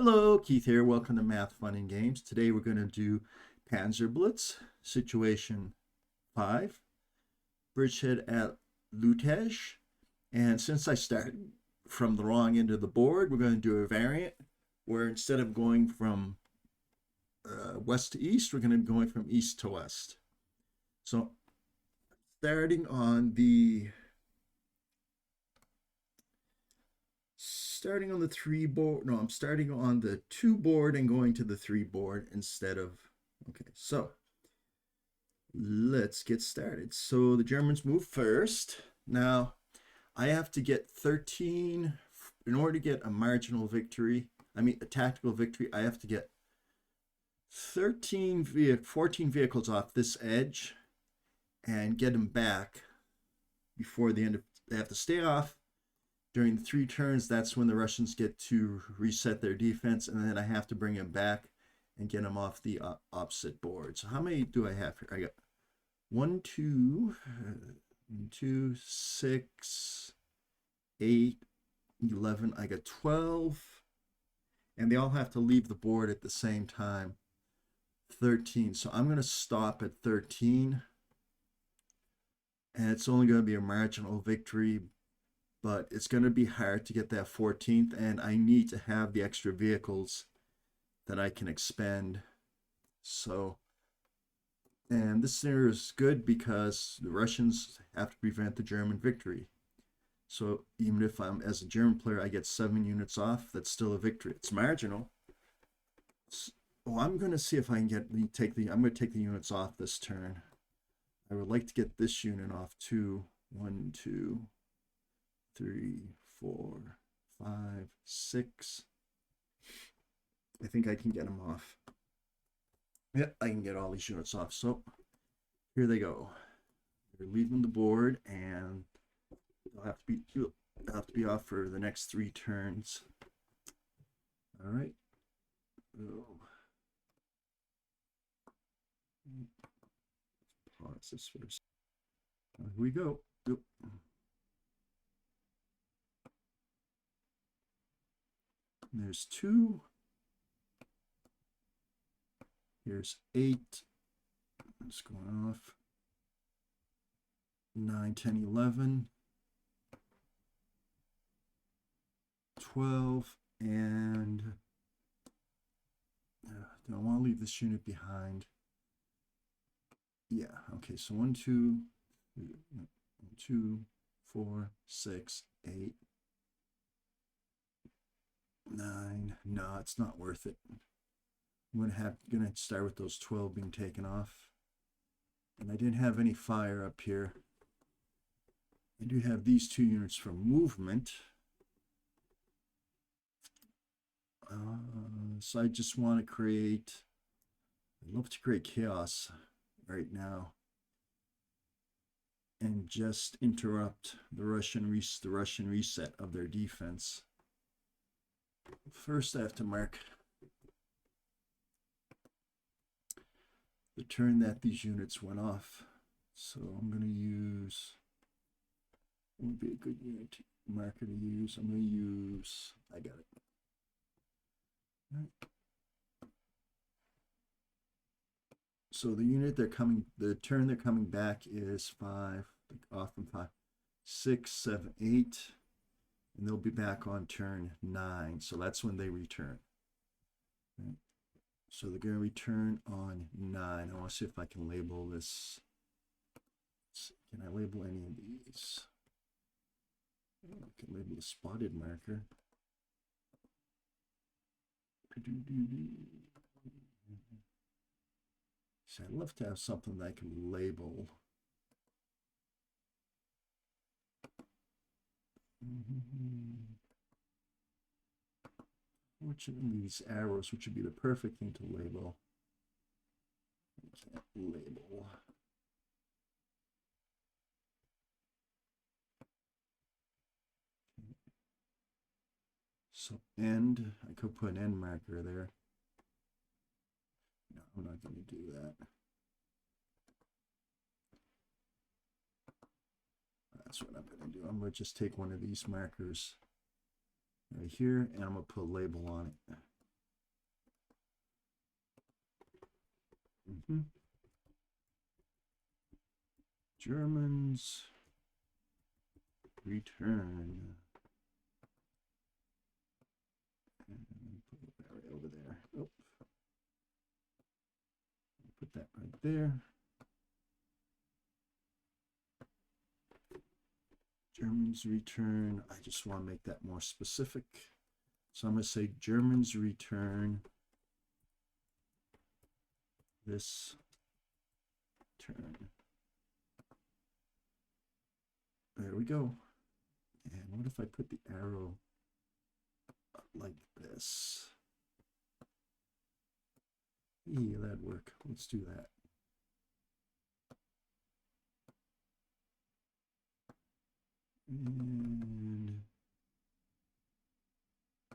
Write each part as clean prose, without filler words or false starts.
Hello, Keith here. Welcome to Math, Fun, and Games. Today we're going to do PanzerBlitz, Situation 5, Bridgehead at Lutezh. And since I started from the wrong end of the board, we're going to do a variant where instead of going from west to east, we're going to be going from east to west. So starting on the 3 board. No, I'm starting on the 2 board and going to the 3 board instead of. Okay, so let's get started. So the Germans move first. Now I have to get 13 in order to get a marginal victory. A tactical victory. I have to get 14 vehicles off this edge and get them back before the end of. They have to stay off during the 3 turns. That's when the Russians get to reset their defense, and then I have to bring them back and get them off the opposite board. So how many do I have here? I got 1, 2, 6, 8, 11. I got 12, and they all have to leave the board at the same time. 13. So I'm going to stop at 13, and it's only going to be a marginal victory, but it's going to be hard to get that 14th, and I need to have the extra vehicles that I can expend. So, and this scenario is good because the Russians have to prevent the German victory. So even if I'm, as a German player, I get 7 units off, that's still a victory. It's marginal. So I'm going to see if I can I'm going to take the units off this turn. I would like to get this unit off too. 1, 2, 3, 4, 5, 6. I think I can get them off. Yep, I can get all these units off. So here they go. They're leaving the board, and they'll have to be off for the next 3 turns. All right. Oh. Pause this first. Here we go. Yep. There's 2. Here's 8. It's going off. 9, 10, 11. 12. And do I want to leave this unit behind? Yeah, okay, so 1, 2, 4, 6, 8. 9. No, it's not worth it. I'm gonna start with those 12 being taken off. And I didn't have any fire up here. I do have these 2 units for movement. So I just want to create. I'd love to create chaos right now and just interrupt the Russian reset of their defense. First, I have to mark the turn that these units went off. So I'm going to use, what would be a good unit marker to use? I'm going to use, I got it. All right. So the turn they're coming back is 5, off from 5, 6, 7, 8. And they'll be back on turn 9. So that's when they return. Right. So they're going to return on 9. I want to see if I can label this. Can I label any of these? I can label a spotted marker. So I'd love to have something that I can label. Fortunately, these arrows, which would be the perfect thing to label. I can't label. So end, I could put an end marker there. No, I'm not going to do that. That's what I'm going to do. I'm going to just take one of these markers right here, and I'm going to put a label on it. Germans return. And put that right over there. Oh. Put that right there. Germans return. I just want to make that more specific. So I'm going to say Germans return this turn. There we go. And what if I put the arrow up like this? Yeah, that'd work. Let's do that. And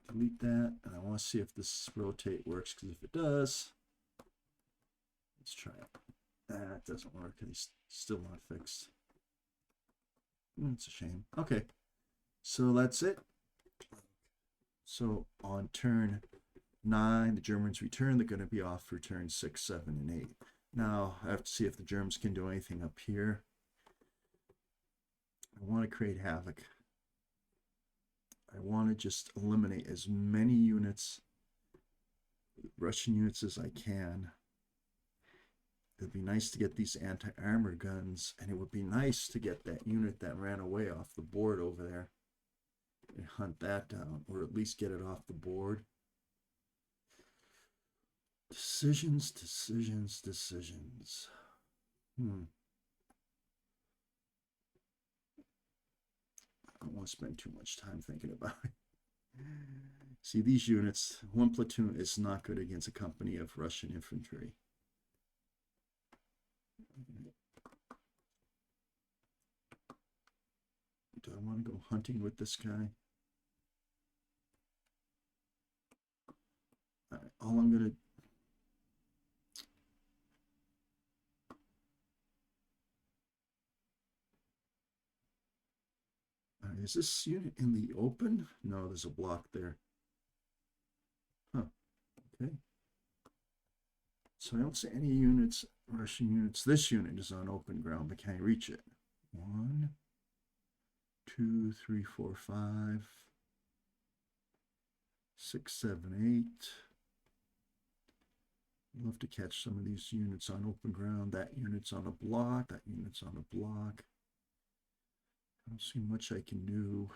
delete that. And I want to see if this rotate works, because if it does, let's try it. That doesn't work. He's still not fixed. It's a shame. Okay, so that's it. So on turn 9, the Germans return. They're going to be off for turn 6, 7, and 8. Now I have to see if the Germans can do anything up here. I want to create havoc. I want to just eliminate as many units, Russian units, as I can. It'd be nice to get these anti-armor guns, and it would be nice to get that unit that ran away off the board over there and hunt that down, or at least get it off the board. Decisions, decisions, decisions. I don't want to spend too much time thinking about it. See, these units, one platoon is not good against a company of Russian infantry. Do I want to go hunting with this guy? All right, all I'm going to... Is this unit in the open? No, there's a block there. Huh. Okay. So I don't see any units, Russian units. This unit is on open ground, but can I reach it? 1, 2, 3, 4, 5, 6, 7, 8. I'd love to catch some of these units on open ground. That unit's on a block. That unit's on a block. I don't see much I can do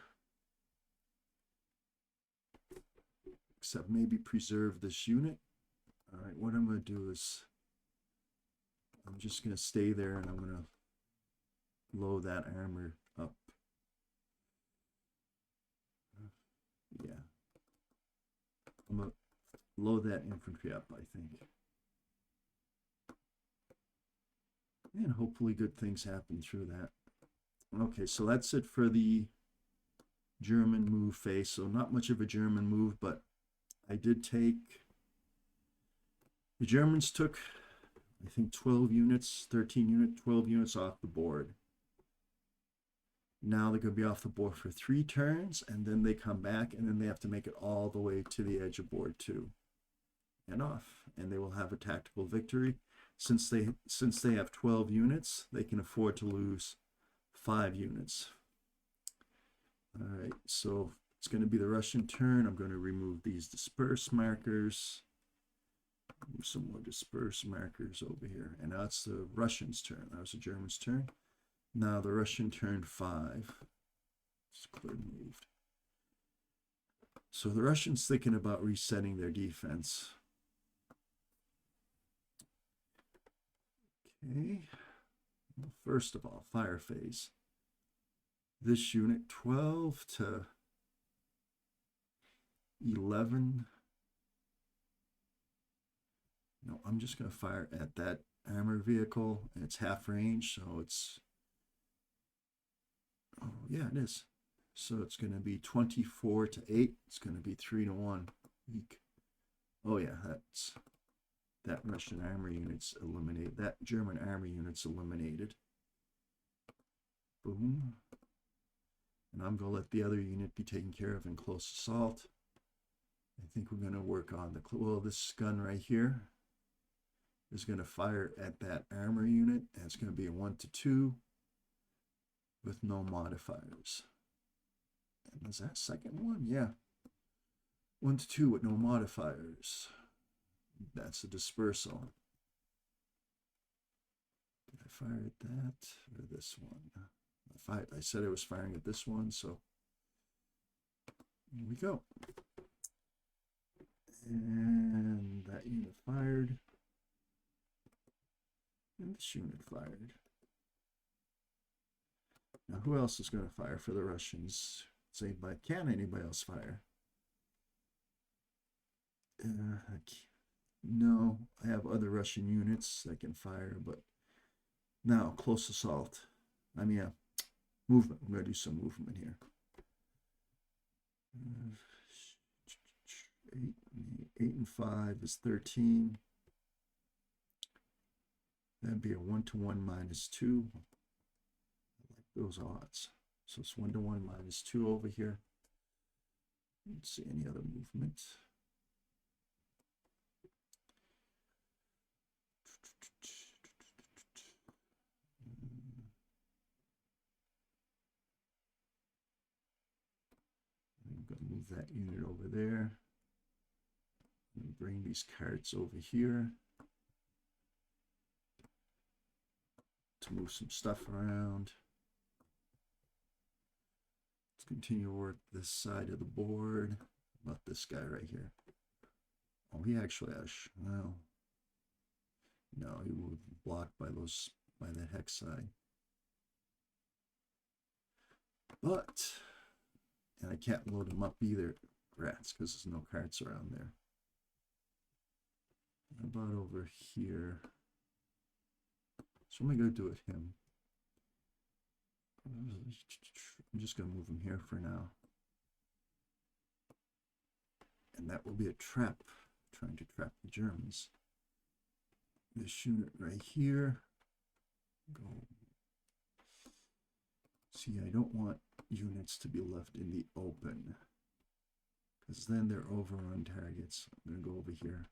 except maybe preserve this unit. All right, what I'm going to do is I'm just going to stay there, and I'm going to load that armor up. Yeah. I'm going to load that infantry up, I think. And hopefully good things happen through that. Okay, so that's it for the German move phase. So not much of a German move, but I did take... The Germans took, I think, 12 units, 13 units, 12 units off the board. Now they're going to be off the board for 3 turns, and then they come back, and then they have to make it all the way to the edge of board 2 and off. And they will have a tactical victory. Since they have 12 units, they can afford to lose 5 units. All right, so it's going to be the Russian turn. I'm going to remove these disperse markers. Move some more disperse markers over here. And now it's the Russians' turn. That was the Germans' turn. Now the Russian turn 5. It's clear moved. So the Russians thinking about resetting their defense. Okay. Well, first of all, fire phase. This unit 12 to 11. No, I'm just going to fire at that armor vehicle, and it's half range, so it's... Oh, yeah, it is. So it's going to be 24 to 8. It's going to be 3 to 1. Weak. Oh, yeah, that's... That Russian armor unit's eliminated. That German armor unit's eliminated. Boom. And I'm going to let the other unit be taken care of in close assault. I think we're going to work on the... Well, this gun right here is going to fire at that armor unit, and it's going to be a 1-2 with no modifiers. And was that second one? Yeah. 1-2 with no modifiers. That's a dispersal. Did I fire at that or this one? I said I was firing at this one, so here we go. And that unit fired. And this unit fired. Now, who else is going to fire for the Russians? Say, but can anybody else fire? No, I have other Russian units that can fire, but now close assault. I mean, movement. I'm going to do some movement here. 8 and 5 is 13. That'd be a 1-1 -2. I like those odds. So it's 1-1 -2 over here. Let's see any other movement. I'm going to move that unit over there. And bring these cards over here to move some stuff around. Let's continue to work this side of the board. About this guy right here. Oh, he actually has, well, no, he will be blocked by the hex side. But, and I can't load him up either, rats, because there's no cards around there. How about over here? So I'm going to go do it him. I'm just going to move him here for now. And that will be a trap, trying to trap the Germans. This unit right here. Go. See, I don't want units to be left in the open, because then they're overrun targets. I'm going to go over here.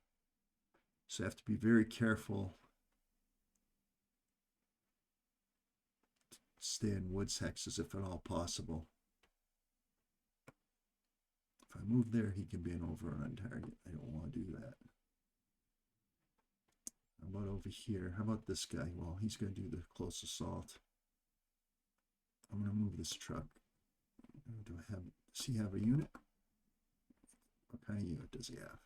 So I have to be very careful. Stay in woods hexes if at all possible. If I move there, he can be an overrun target. I don't want to do that. How about over here? How about this guy? Well, he's going to do the close assault. I'm going to move this truck. Does he have a unit? What kind of unit does he have?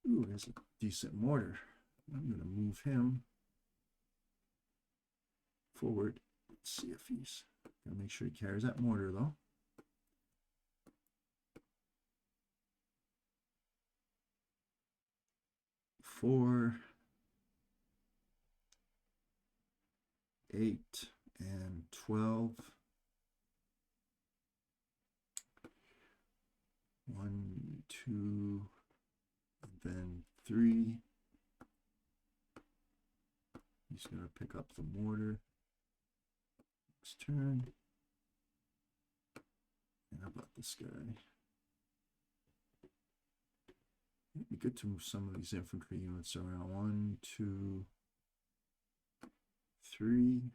Ooh, there's a decent mortar. I'm going to move him forward. Let's see if he's going to make sure he carries that mortar, though. Four, 8, and 12. 1, 2, and then 3. He's going to pick up the mortar. Next turn. And how about this guy? It'd be good to move some of these infantry units around. 1, 2, 3.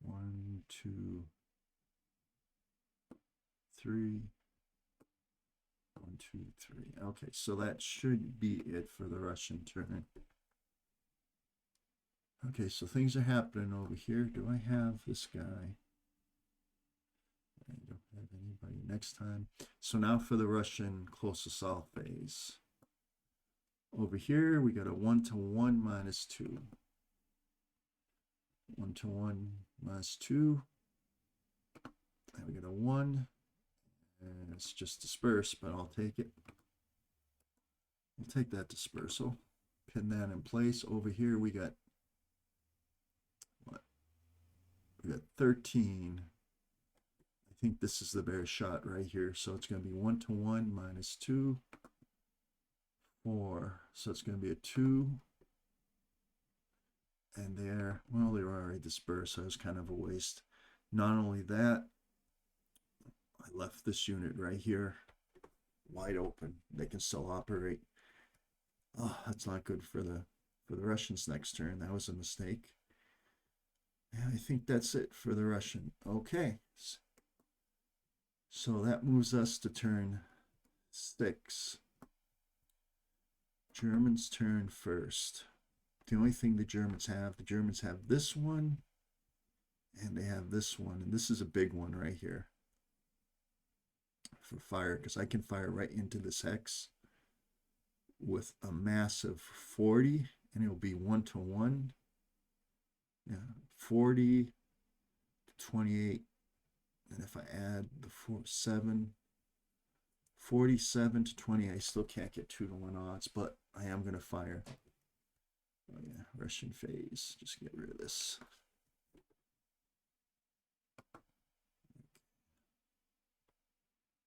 1, 2, 3. 1, 2, 3. Okay, so that should be it for the Russian turn. Okay, so things are happening over here. Do I have this guy? I don't have anybody next time. So now for the Russian close assault phase. Over here, we got a 1-1 -2. 1-1 -2. And we got a 1. And it's just dispersed, but I'll take it. We'll take that dispersal. Pin that in place. Over here, we got what? We got 13. I think this is the bear shot right here. So it's going to be 1-1 -2. 4. So it's going to be a 2. And there, well, they were already dispersed, so it was kind of a waste. Not only that, I left this unit right here wide open. They can still operate. Oh, that's not good for the Russians next turn. That was a mistake. And I think that's it for the Russian. Okay. So that moves us to turn 6. Germans turn first. The only thing the Germans have this one, and they have this one, and this is a big one right here for fire, because I can fire right into this hex with a massive 40, and it'll be 1-to-1. Yeah, 40 to 28, and if I add the 47 to 20, I still can't get 2-to-1 odds, but I am going to fire. Oh yeah, Russian phase. Just get rid of this.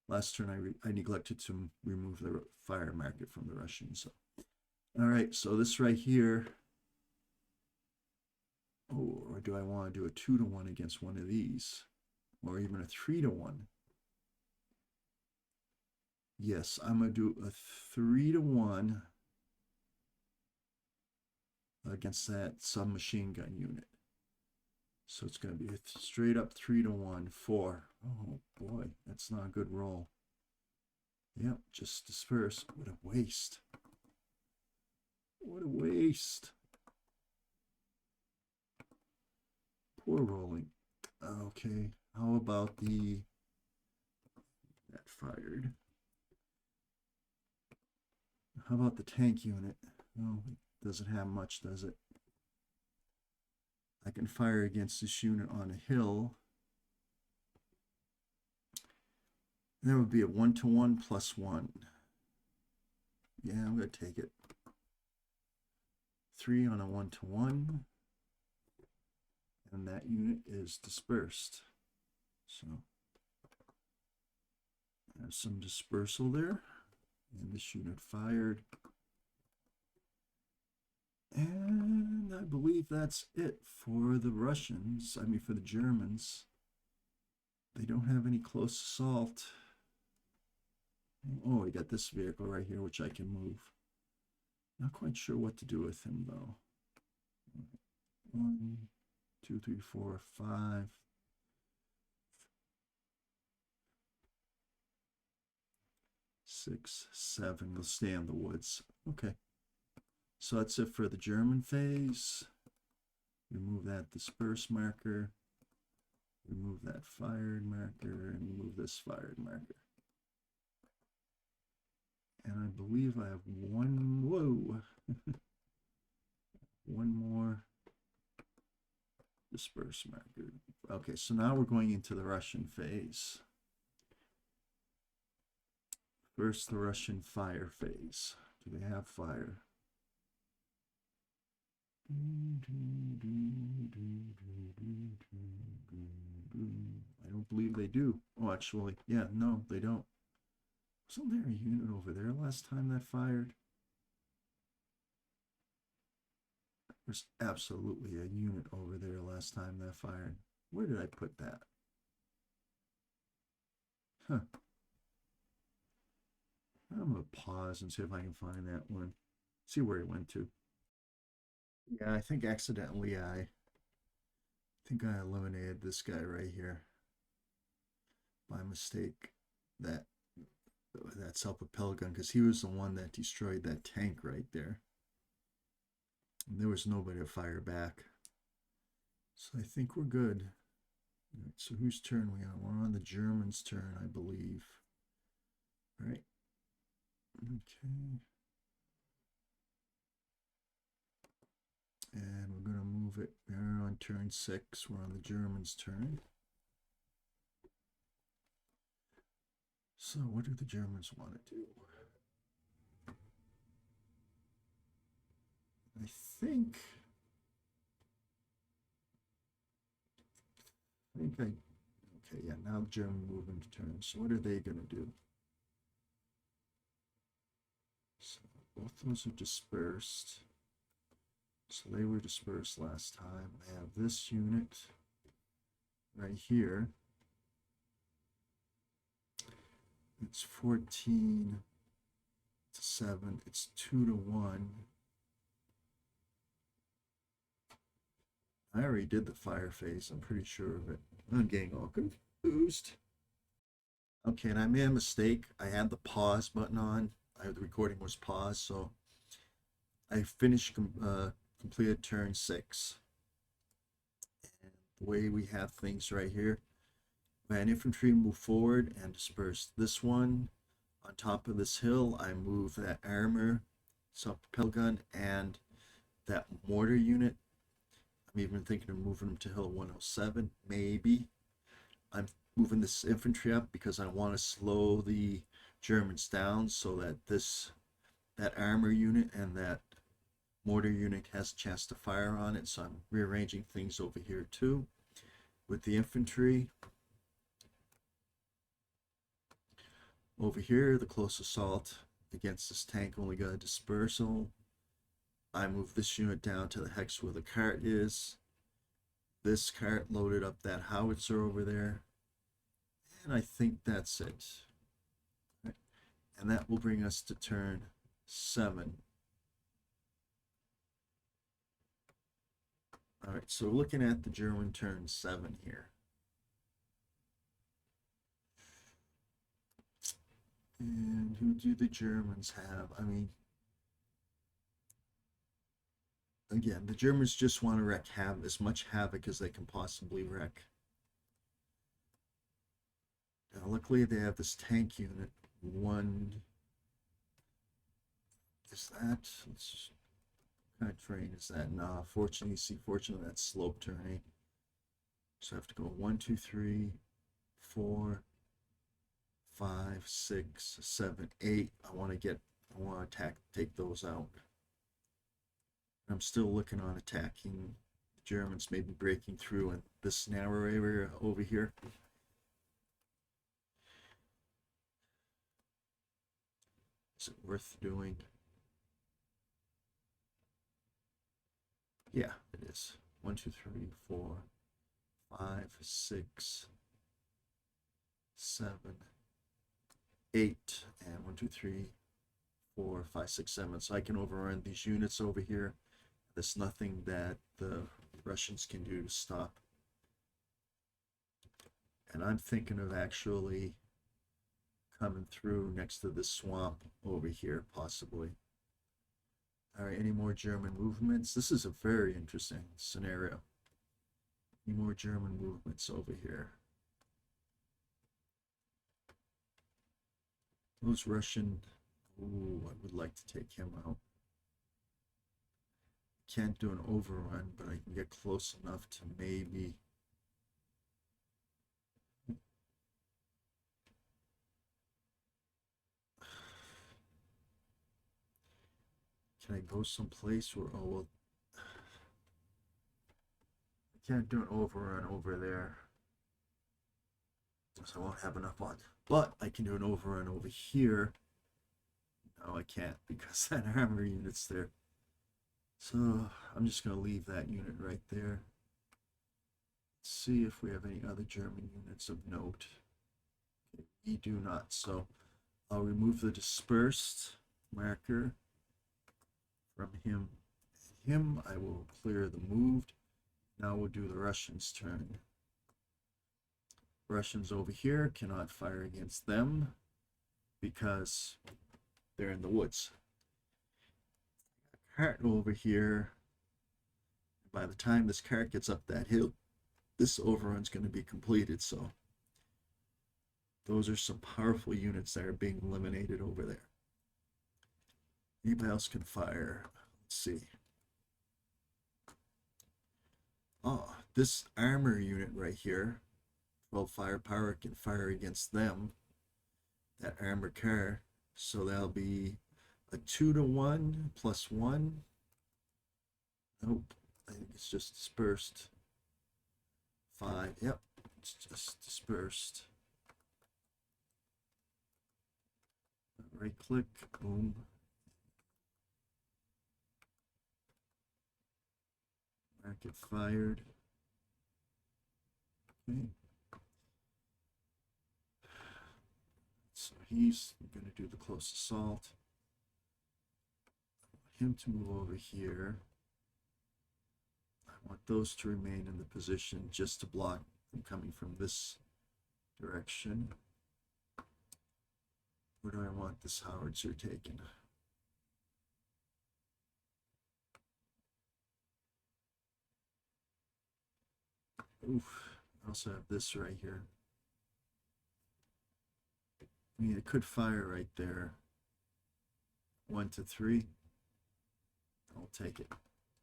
Last turn I neglected to remove the fire marker from the Russians. So. All right, so this right here. Oh, or do I want to do a 2-to-1 against one of these? Or even a 3-to-1? Yes, I'm going to do a 3-to-1 against that submachine gun unit. So it's going to be a straight up 3-to-1, 4. Oh boy, that's not a good roll. Yep, just disperse. What a waste. What a waste. Poor rolling. Okay, how about that fired? How about the tank unit? Oh, it doesn't have much, does it? I can fire against this unit on a hill. That would be a 1-to-1 plus 1. Yeah, I'm going to take it. 3 on a 1-to-1. And that unit is dispersed. So, have some dispersal there. And this unit fired. And I believe that's it for the Russians. I mean, for the Germans. They don't have any close assault. Oh, we got this vehicle right here, which I can move. Not quite sure what to do with him, though. 1, 2, 3, 4, 5. 6, 7. We'll stay in the woods. Okay. So that's it for the German phase. Remove that disperse marker. Remove that fired marker. And remove this fired marker. And I believe I have one. Whoa. One more disperse marker. Okay, so now we're going into the Russian phase. First, the Russian fire phase. Do they have fire? I don't believe they do. Oh, actually, yeah, no, they don't. Wasn't there a unit over there last time that fired? There's absolutely a unit over there last time that fired. Where did I put that? Huh. I'm going to pause and see if I can find that one. See where it went to. Yeah, I think accidentally I think I eliminated this guy right here by mistake. That self-propelled gun, because he was the one that destroyed that tank right there. And there was nobody to fire back. So I think we're good. All right, so whose turn we on? We're on the Germans' turn, I believe. All right. Okay. And we're going to move it. We're on turn 6. We're on the Germans' turn. So what do the Germans want to do? I think okay, yeah, now the German movement turn. So what are they going to do? So both those are dispersed. So they were dispersed last time. I have this unit right here. It's 14 to 7. It's 2 to 1. I already did the fire phase. I'm pretty sure of it. I'm getting all confused. Okay, and I made a mistake. I had the pause button on. The recording was paused, so I finished completed turn 6. And the way we have things right here, when infantry move forward and disperse this one on top of this hill, I move that armor, self-propel gun, and that mortar unit. I'm even thinking of moving them to hill 107, maybe. I'm moving this infantry up because I want to slow the Germans down so that that armor unit and that mortar unit has a chance to fire on it. So I'm rearranging things over here too with the infantry. Over here, the close assault against this tank only got a dispersal. I move this unit down to the hex where the cart is. This cart loaded up that howitzer over there. And I think that's it. Right. And that will bring us to turn 7. All right, so looking at the German turn 7 here. And who do the Germans have? I mean, again, the Germans just want to wreak as much havoc as they can possibly wreak. Now, luckily, they have this tank unit. One is that. Let's, what kind of terrain is that? Nah, fortunately, that's slope terrain. So I have to go 1, 2, 3, 4, 5, 6, 7, 8. I want to take those out. I'm still looking on attacking the Germans, maybe breaking through in this narrow area over here. Is it worth doing? Yeah, it is. 1, 2, 3, 4, 5, 6, 7, 8, and 1, 2, 3, 4, 5, 6, 7. So I can overrun these units over here. There's nothing that the Russians can do to stop. And I'm thinking of actually coming through next to this swamp over here, possibly. All right, any more German movements? This is a very interesting scenario. Any more German movements over here? Those Russian, ooh, I would like to take him out. Can't do an overrun, but I can get close enough to maybe. Can I go someplace where, oh, well, I can't do an overrun over there. So I won't have enough on. But I can do an overrun over here. No, I can't because that armor unit's there. So I'm just going to leave that unit right there. Let's see if we have any other German units of note. Okay, we do not. So I'll remove the dispersed marker from him. I will clear the moved. Now we'll do the Russians' turn. Russians over here cannot fire against them because they're in the woods. Cart over here. By the time this cart gets up that hill, this overrun's going to be completed. So those are some powerful units that are being eliminated over there. Anybody else can fire? Let's see. Oh, this armor unit right here, 12 firepower, can fire against them. That armor car. So that'll be a 2 to 1 plus 1. Nope. I think it's just dispersed. 5. Yep. It's just dispersed. Right click. Boom. Mark it fired. Okay. So he's going to do the close assault. I want him to move over here. I want those to remain in the position just to block them coming from this direction. Where do I want this howitzer taken? Oof, I also have this right here. I mean, it could fire right there. 1 to 3. I'll take it,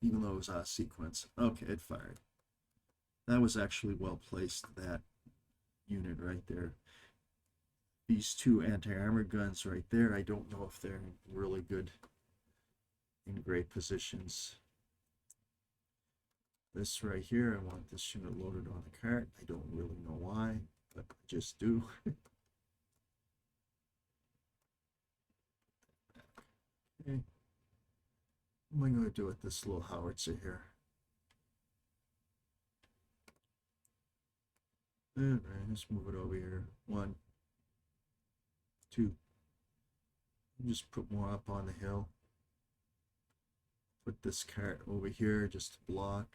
even though it was out of sequence. Okay, it fired. That was actually well placed, that unit right there. These two anti-armor guns right there, I don't know if they're really good, in great positions. This right here, I want this unit loaded on the cart. I don't really know why, but I just do. Okay. What am I going to do with this little howitzer here? Alright, let's move it over here. 1, 2. Just put more up on the hill. Put this cart over here just to block.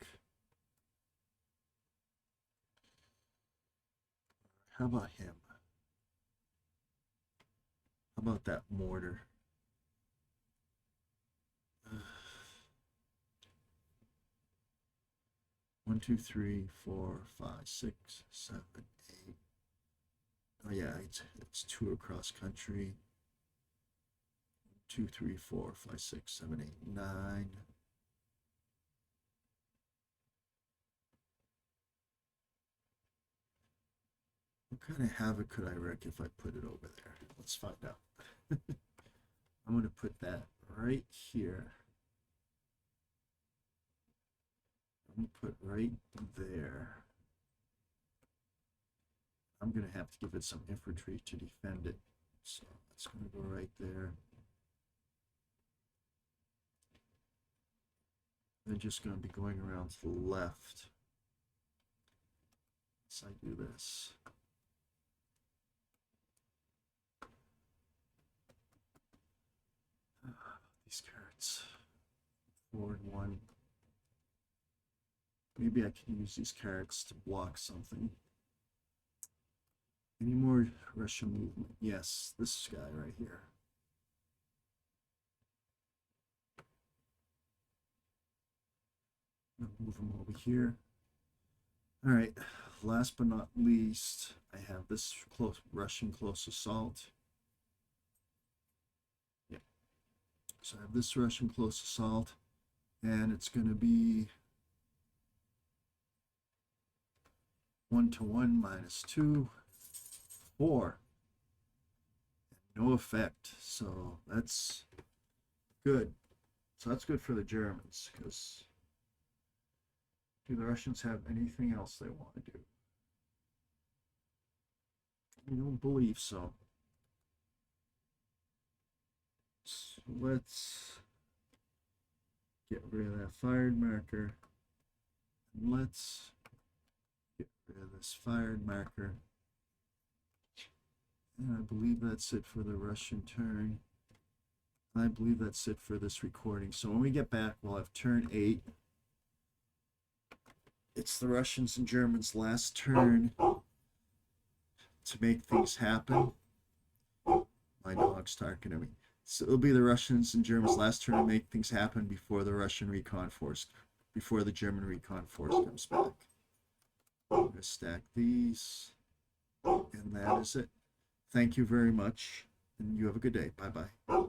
How about him? How about that mortar? 1, 2, 3, 4, 5, 6, 7, 8. Oh yeah, it's 2 across country. 2, 3, 4, 5, 6, 7, 8, 9. What kind of havoc could I wreak if I put it over there? Let's find out. I'm going to put that right here. I'm going to put right there. I'm going to have to give it some infantry to defend it. So it's going to go right there. They're just going to be going around to the left. So I do this. These cards. Forward 1. Maybe I can use these cards to block something. Any more Russian movement? Yes, this guy right here. I'll move him over here. All right, last but not least, I have this Russian close assault. Yeah. So I have this Russian close assault, and it's going to be 1 to 1 minus 2, 4. No effect, so that's good. So that's good for the Germans, because do the Russians have anything else they want to do? I don't believe so. So let's get rid of that fired marker. And let's get rid of this fired marker. And I believe that's it for the Russian turn. I believe that's it for this recording. So when we get back, we'll have turn 8. It's the Russians and Germans' last turn to make things happen. My dog's talking to me. So it'll be the Russians and Germans' last turn to make things happen before the Russian recon force, before the German recon force comes back. I'm going to stack these, and that is it. Thank you very much, and you have a good day. Bye-bye.